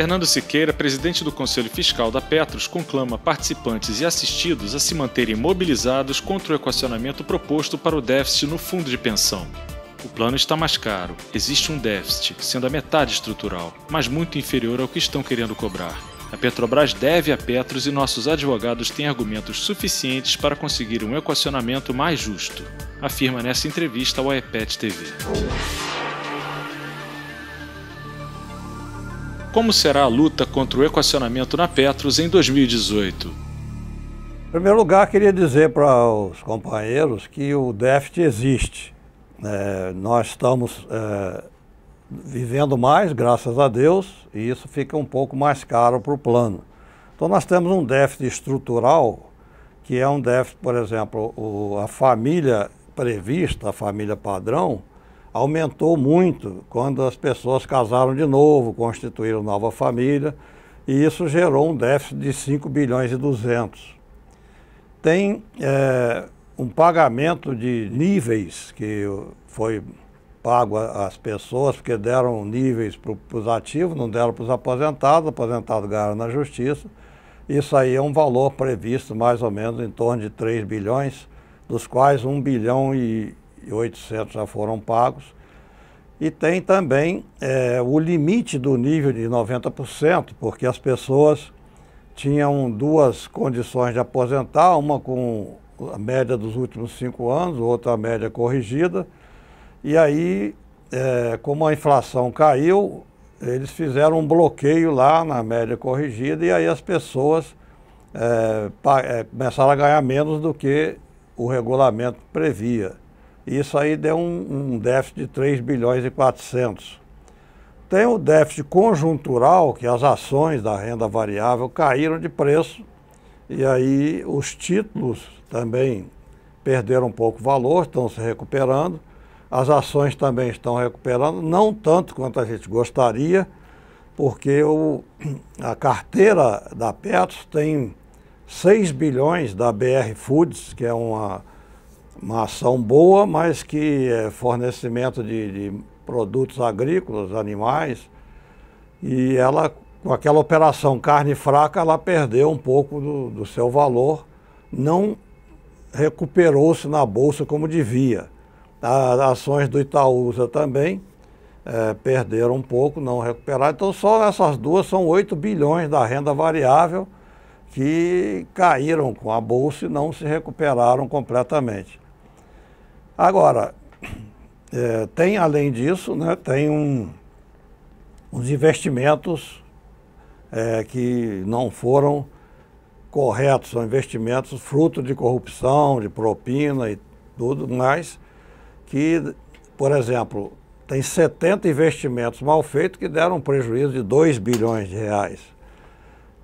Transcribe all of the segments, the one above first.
Fernando Siqueira, presidente do Conselho Fiscal da Petros, conclama participantes e assistidos a se manterem mobilizados contra o equacionamento proposto para o déficit no fundo de pensão. O plano está mais caro, existe um déficit, sendo a metade estrutural, mas muito inferior ao que estão querendo cobrar. A Petrobras deve a Petros e nossos advogados têm argumentos suficientes para conseguir um equacionamento mais justo, afirma nessa entrevista ao EPET TV. Como será a luta contra o equacionamento na Petros em 2018? Em primeiro lugar, queria dizer para os companheiros que o déficit existe. Nós estamos vivendo mais, graças a Deus, e isso fica um pouco mais caro para o plano. Então nós temos um déficit estrutural, que é um déficit, por exemplo, a família prevista, a família padrão, aumentou muito quando as pessoas casaram de novo, constituíram nova família, e isso gerou um déficit de 5 bilhões e 200. Tem um pagamento de níveis que foi pago às pessoas, porque deram níveis para os ativos, não deram para os aposentados ganharam na justiça. Isso aí é um valor previsto mais ou menos em torno de 3 bilhões, dos quais 1 bilhão e 800 já foram pagos. E tem também o limite do nível de 90%, porque as pessoas tinham duas condições de aposentar, uma com a média dos últimos 5 anos, outra a média corrigida. E aí, como a inflação caiu, eles fizeram um bloqueio lá na média corrigida e aí as pessoas começaram a ganhar menos do que o regulamento previa. Isso aí deu um déficit de 3 bilhões e 400. Tem o déficit conjuntural, que as ações da renda variável caíram de preço e aí os títulos também perderam um pouco o valor, estão se recuperando. As ações também estão recuperando, não tanto quanto a gente gostaria, porque a carteira da Petros tem 6 bilhões da BR Foods, que é uma ação boa, mas que é fornecimento de produtos agrícolas, animais, e ela, com aquela operação carne fraca, ela perdeu um pouco do seu valor, não recuperou-se na bolsa como devia. As ações do Itaúsa também perderam um pouco, não recuperaram. Então só essas duas são 8 bilhões da renda variável que caíram com a bolsa e não se recuperaram completamente. Agora, tem além disso, né, tem uns investimentos que não foram corretos, são investimentos fruto de corrupção, de propina e tudo mais, que, por exemplo, tem 70 investimentos mal feitos que deram um prejuízo de 2 bilhões de reais.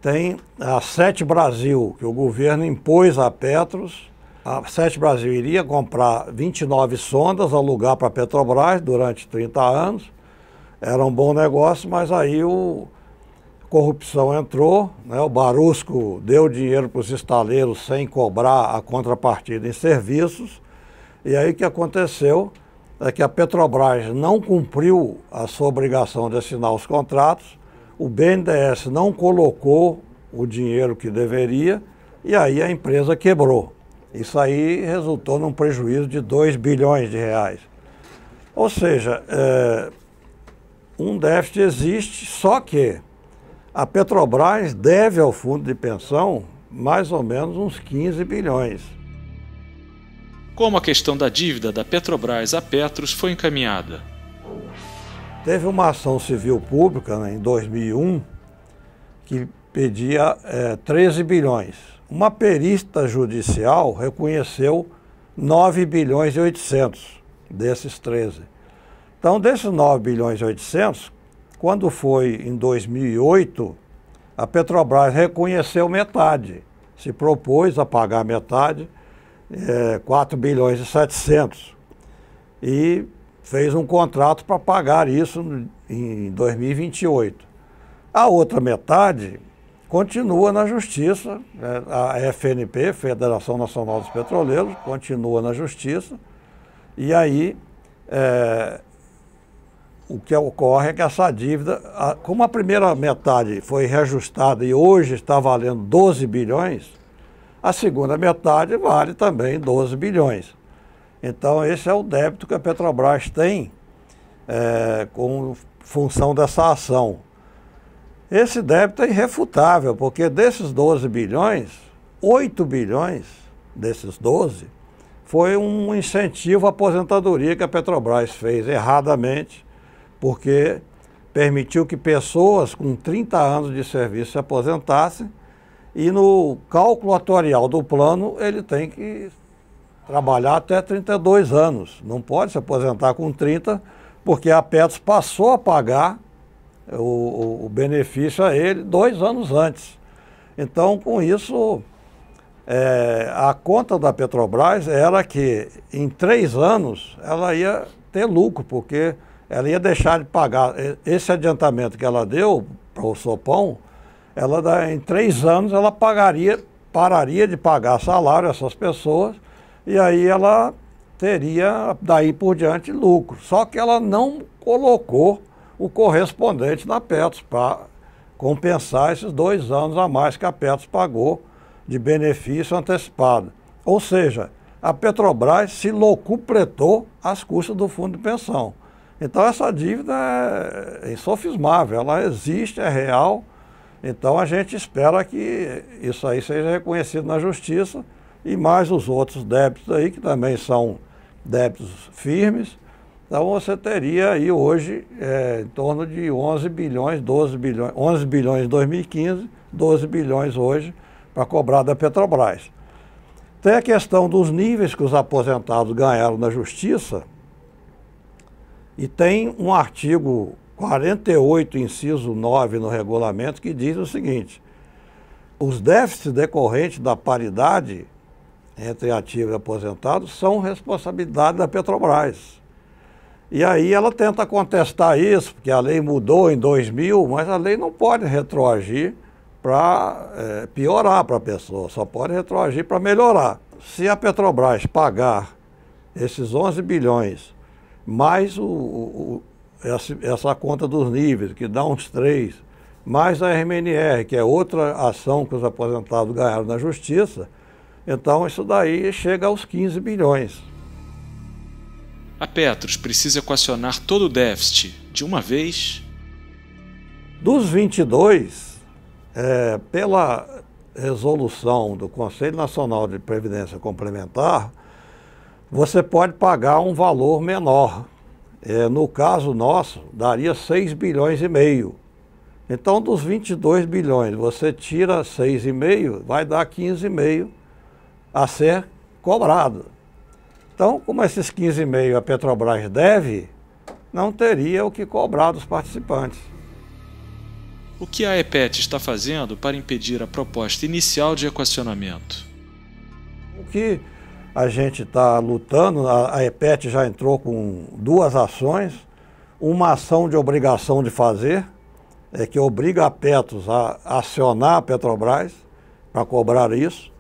Tem a Sete Brasil, que o governo impôs à Petros. A Sete Brasil iria comprar 29 sondas, alugar para a Petrobras durante 30 anos. Era um bom negócio, mas aí a corrupção entrou, né? O Barusco deu dinheiro para os estaleiros sem cobrar a contrapartida em serviços. E aí o que aconteceu é que a Petrobras não cumpriu a sua obrigação de assinar os contratos, o BNDES não colocou o dinheiro que deveria e aí a empresa quebrou. Isso aí resultou num prejuízo de 2 bilhões de reais. Ou seja, um déficit existe, só que a Petrobras deve ao fundo de pensão mais ou menos uns 15 bilhões. Como a questão da dívida da Petrobras a Petros foi encaminhada? Teve uma ação civil pública, né, em 2001 que pedia 13 bilhões. Uma perita judicial reconheceu 9 bilhões e 800 desses 13. Então, desses 9 bilhões e 800, quando foi em 2008, a Petrobras reconheceu metade, se propôs a pagar metade, 4 bilhões e 700, e fez um contrato para pagar isso em 2028. A outra metade continua na Justiça, a FNP, Federação Nacional dos Petroleiros, continua na Justiça, e aí o que ocorre é que essa dívida, como a primeira metade foi reajustada e hoje está valendo 12 bilhões, a segunda metade vale também 12 bilhões. Então esse é o débito que a Petrobras tem com função dessa ação. Esse débito é irrefutável, porque desses 12 bilhões, 8 bilhões desses 12 foi um incentivo à aposentadoria que a Petrobras fez erradamente, porque permitiu que pessoas com 30 anos de serviço se aposentassem e no cálculo atuarial do plano ele tem que trabalhar até 32 anos. Não pode se aposentar com 30, porque a Petros passou a pagar o benefício a ele 2 anos antes. Então, com isso, a conta da Petrobras era que em 3 anos ela ia ter lucro, porque ela ia deixar de pagar esse adiantamento que ela deu para o Sopão, em 3 anos ela pararia de pagar salário a essas pessoas e aí ela teria daí por diante lucro. Só que ela não colocou o correspondente na Petros para compensar esses 2 anos a mais que a Petros pagou de benefício antecipado. Ou seja, a Petrobras se locupletou às custas do fundo de pensão. Então essa dívida é insofismável, ela existe, é real. Então a gente espera que isso aí seja reconhecido na justiça e mais os outros débitos aí, que também são débitos firmes. Então você teria aí hoje em torno de 11 bilhões, 12 bilhões, 11 bilhões em 2015, 12 bilhões hoje para cobrar da Petrobras. Tem a questão dos níveis que os aposentados ganharam na justiça e tem um artigo 48, inciso 9 no regulamento que diz o seguinte: os déficits decorrentes da paridade entre ativo e aposentado são responsabilidade da Petrobras. E aí ela tenta contestar isso, porque a lei mudou em 2000, mas a lei não pode retroagir para piorar para a pessoa, só pode retroagir para melhorar. Se a Petrobras pagar esses 11 bilhões, mais essa conta dos níveis, que dá uns 3, mais a RMNR, que é outra ação que os aposentados ganharam na justiça, então isso daí chega aos 15 bilhões. A Petros precisa equacionar todo o déficit de uma vez? Dos 22, pela resolução do Conselho Nacional de Previdência Complementar, você pode pagar um valor menor. No caso nosso, daria 6 bilhões e meio. Então, dos 22 bilhões, você tira 6,5, vai dar 15,5 a ser cobrado. Então, como esses 15,5 a Petrobras deve, não teria o que cobrar dos participantes. O que a EPET está fazendo para impedir a proposta inicial de equacionamento? O que a gente está lutando, a EPET já entrou com 2 ações, uma ação de obrigação de fazer, que obriga a Petros a acionar a Petrobras para cobrar isso,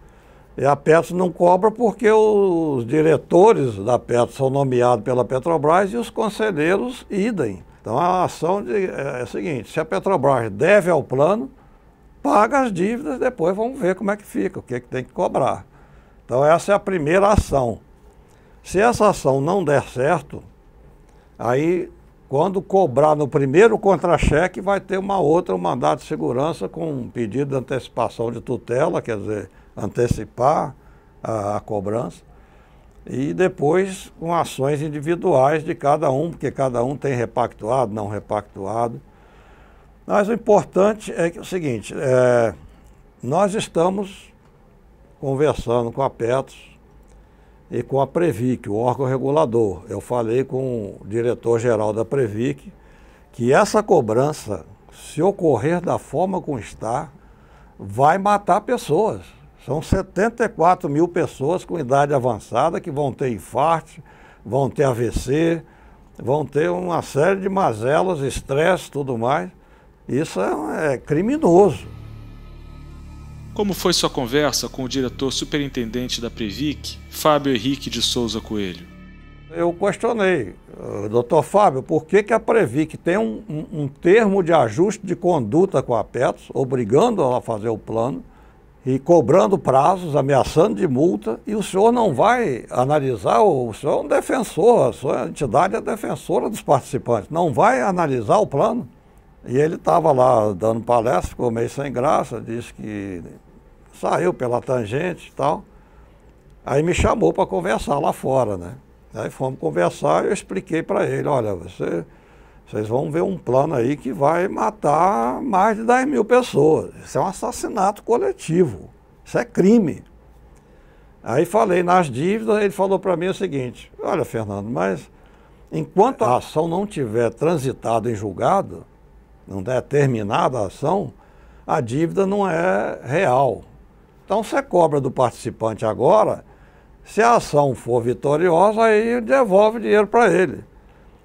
e a Petros não cobra porque os diretores da Petros são nomeados pela Petrobras e os conselheiros idem. Então a ação é a seguinte: se a Petrobras deve ao plano, paga as dívidas, depois vamos ver como é que fica, o que tem que cobrar. Então essa é a primeira ação. Se essa ação não der certo, aí quando cobrar no primeiro contra-cheque vai ter um mandado de segurança com um pedido de antecipação de tutela, quer dizer, antecipar a cobrança, e depois com ações individuais de cada um, porque cada um tem repactuado, não repactuado. Mas o importante é que é o seguinte, nós estamos conversando com a Petros e com a Previc, o órgão regulador. Eu falei com o diretor-geral da Previc que essa cobrança, se ocorrer da forma como está, vai matar pessoas. São 74 mil pessoas com idade avançada que vão ter infarto, vão ter AVC, vão ter uma série de mazelas, estresse, tudo mais. Isso é criminoso. Como foi sua conversa com o diretor superintendente da Previc, Fábio Henrique de Souza Coelho? Eu questionei, doutor Fábio, por que a Previc tem um termo de ajuste de conduta com a Petros, obrigando ela a fazer o plano e cobrando prazos, ameaçando de multa, e o senhor não vai analisar, o senhor é um defensor, a sua entidade é defensora dos participantes, não vai analisar o plano? E ele estava lá dando palestra, ficou meio sem graça, disse que saiu pela tangente e tal. Aí me chamou para conversar lá fora, né? Aí fomos conversar e eu expliquei para ele, olha, vocês vão ver um plano aí que vai matar mais de 10 mil pessoas. Isso é um assassinato coletivo, isso é crime. Aí falei nas dívidas, ele falou para mim o seguinte, olha, Fernando, mas enquanto a ação não tiver transitado em julgado, não é terminada a ação, a dívida não é real. Então você cobra do participante agora, se a ação for vitoriosa, aí devolve o dinheiro para ele.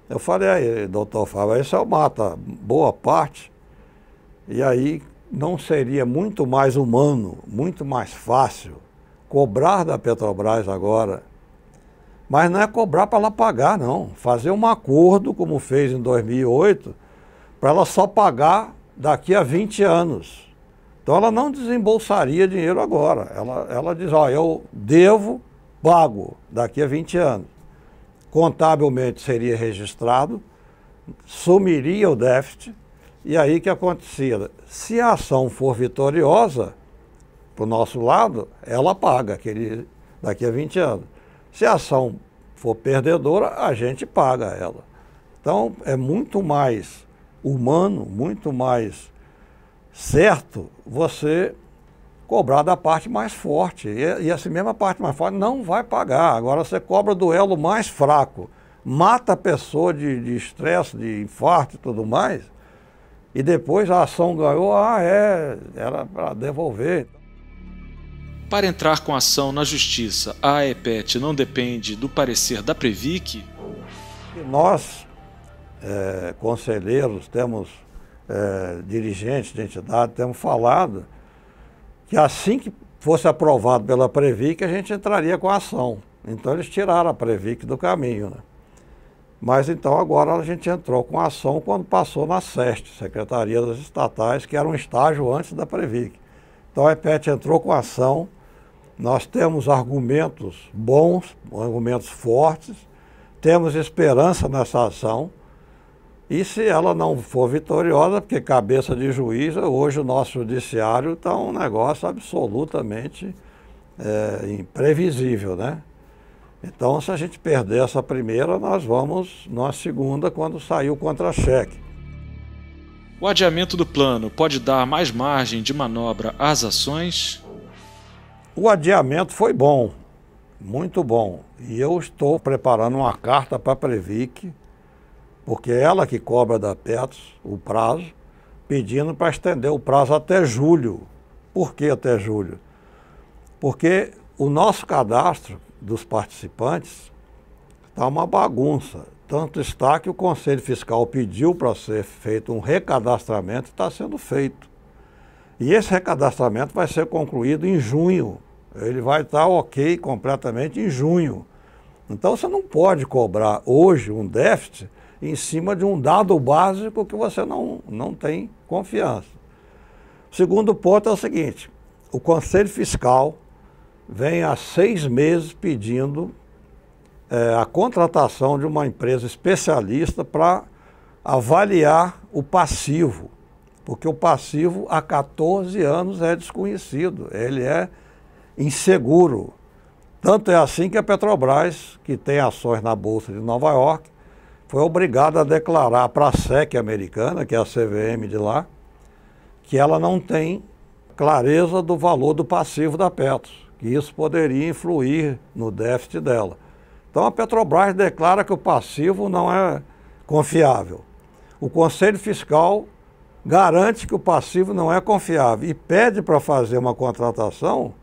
Eu falei aí, doutor Fábio, aí você mata boa parte, e aí não seria muito mais humano, muito mais fácil cobrar da Petrobras agora, mas não é cobrar para ela pagar, não. Fazer um acordo, como fez em 2008, para ela só pagar daqui a 20 anos. Então ela não desembolsaria dinheiro agora. Ela diz, ó, eu devo, pago daqui a 20 anos. Contabilmente seria registrado, sumiria o déficit, e aí o que acontecia? Se a ação for vitoriosa, para o nosso lado, ela paga daqui a 20 anos. Se a ação for perdedora, a gente paga ela. Então é muito mais humano, muito mais certo você cobrar da parte mais forte. E essa mesma parte mais forte não vai pagar. Agora você cobra do elo mais fraco, mata a pessoa de estresse, de infarto e tudo mais, e depois a ação ganhou, era para devolver. Para entrar com ação na justiça, a AEPET não depende do parecer da Previc? Nós, conselheiros, temos dirigentes de entidade, temos falado que assim que fosse aprovado pela Previc, a gente entraria com a ação. Então eles tiraram a Previc do caminho, né? Mas então agora a gente entrou com a ação quando passou na SEST, Secretaria das Estatais, que era um estágio antes da Previc. Então a AEPET entrou com a ação, nós temos argumentos bons, argumentos fortes, temos esperança nessa ação, e se ela não for vitoriosa, porque cabeça de juiz, hoje o nosso judiciário está um negócio absolutamente imprevisível, né? Então, se a gente perder essa primeira, nós vamos na segunda, quando sair o contra-cheque. O adiamento do plano pode dar mais margem de manobra às ações? O adiamento foi bom, muito bom. E eu estou preparando uma carta para a Previc, porque é ela que cobra da Petros o prazo, pedindo para estender o prazo até julho. Por que até julho? Porque o nosso cadastro dos participantes está uma bagunça. Tanto está que o Conselho Fiscal pediu para ser feito um recadastramento e está sendo feito. E esse recadastramento vai ser concluído em junho. Ele vai estar ok completamente em junho. Então você não pode cobrar hoje um déficit em cima de um dado básico que você não tem confiança. O segundo ponto é o seguinte, o Conselho Fiscal vem há 6 meses pedindo a contratação de uma empresa especialista para avaliar o passivo, porque o passivo há 14 anos é desconhecido, ele é inseguro. Tanto é assim que a Petrobras, que tem ações na Bolsa de Nova York, foi obrigada a declarar para a SEC americana, que é a CVM de lá, que ela não tem clareza do valor do passivo da Petros, que isso poderia influir no déficit dela. Então a Petrobras declara que o passivo não é confiável. O Conselho Fiscal garante que o passivo não é confiável e pede para fazer uma contratação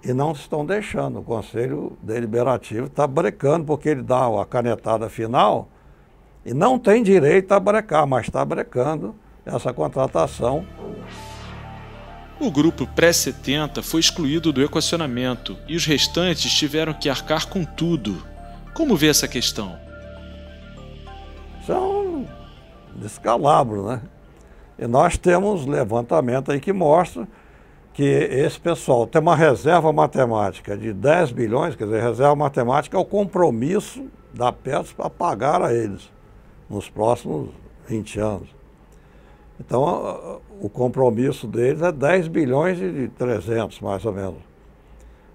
e não estão deixando. O Conselho Deliberativo está brecando, porque ele dá a canetada final e não tem direito a brecar, mas está brecando essa contratação. O grupo pré-70 foi excluído do equacionamento e os restantes tiveram que arcar com tudo. Como vê essa questão? Isso é um descalabro, né? E nós temos levantamento aí que mostra que esse pessoal tem uma reserva matemática de 10 bilhões, quer dizer, reserva matemática é o compromisso da Petros para pagar a eles nos próximos 20 anos. Então, o compromisso deles é 10 bilhões e 300, mais ou menos.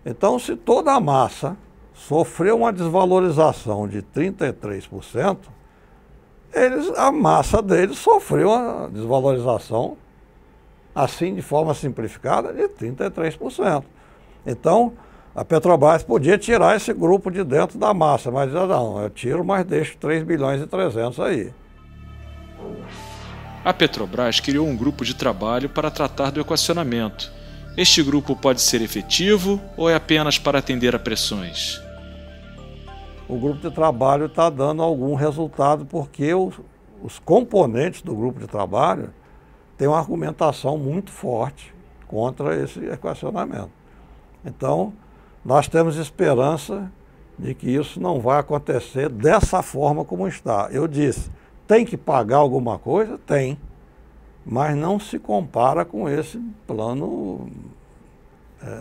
Então, se toda a massa sofreu uma desvalorização de 33%, a massa deles sofreu uma desvalorização, assim de forma simplificada, de 33%. Então, a Petrobras podia tirar esse grupo de dentro da massa, mas não, eu tiro, mas deixo 3 bilhões e 300 aí. A Petrobras criou um grupo de trabalho para tratar do equacionamento. Este grupo pode ser efetivo ou é apenas para atender a pressões? O grupo de trabalho está dando algum resultado porque os componentes do grupo de trabalho têm uma argumentação muito forte contra esse equacionamento. Então, nós temos esperança de que isso não vai acontecer dessa forma como está. Eu disse, tem que pagar alguma coisa? Tem, mas não se compara com esse plano,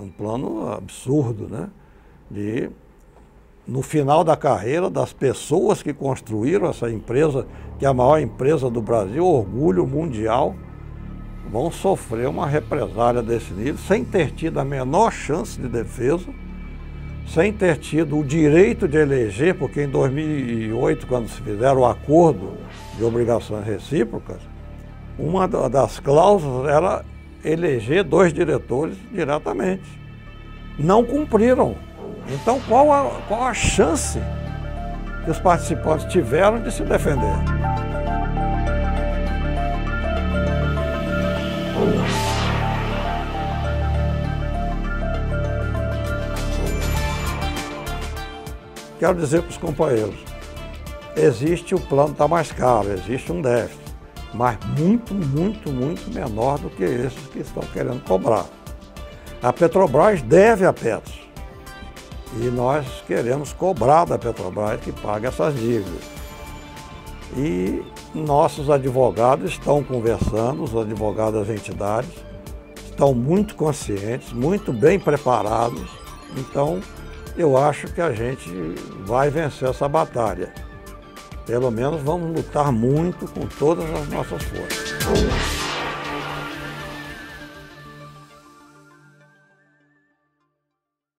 um plano absurdo, né? No final da carreira, das pessoas que construíram essa empresa, que é a maior empresa do Brasil, orgulho mundial, vão sofrer uma represália desse nível, sem ter tido a menor chance de defesa, sem ter tido o direito de eleger, porque em 2008, quando se fizeram o acordo de obrigações recíprocas, uma das cláusulas era eleger 2 diretores diretamente. Não cumpriram. Então, qual a chance que os participantes tiveram de se defender? Quero dizer para os companheiros, existe o plano está mais caro, existe um déficit, mas muito, muito, muito menor do que esses que estão querendo cobrar. A Petrobras deve a Petros e nós queremos cobrar da Petrobras que pague essas dívidas. E nossos advogados estão conversando, os advogados das entidades, estão muito conscientes, muito bem preparados, então eu acho que a gente vai vencer essa batalha. Pelo menos vamos lutar muito com todas as nossas forças.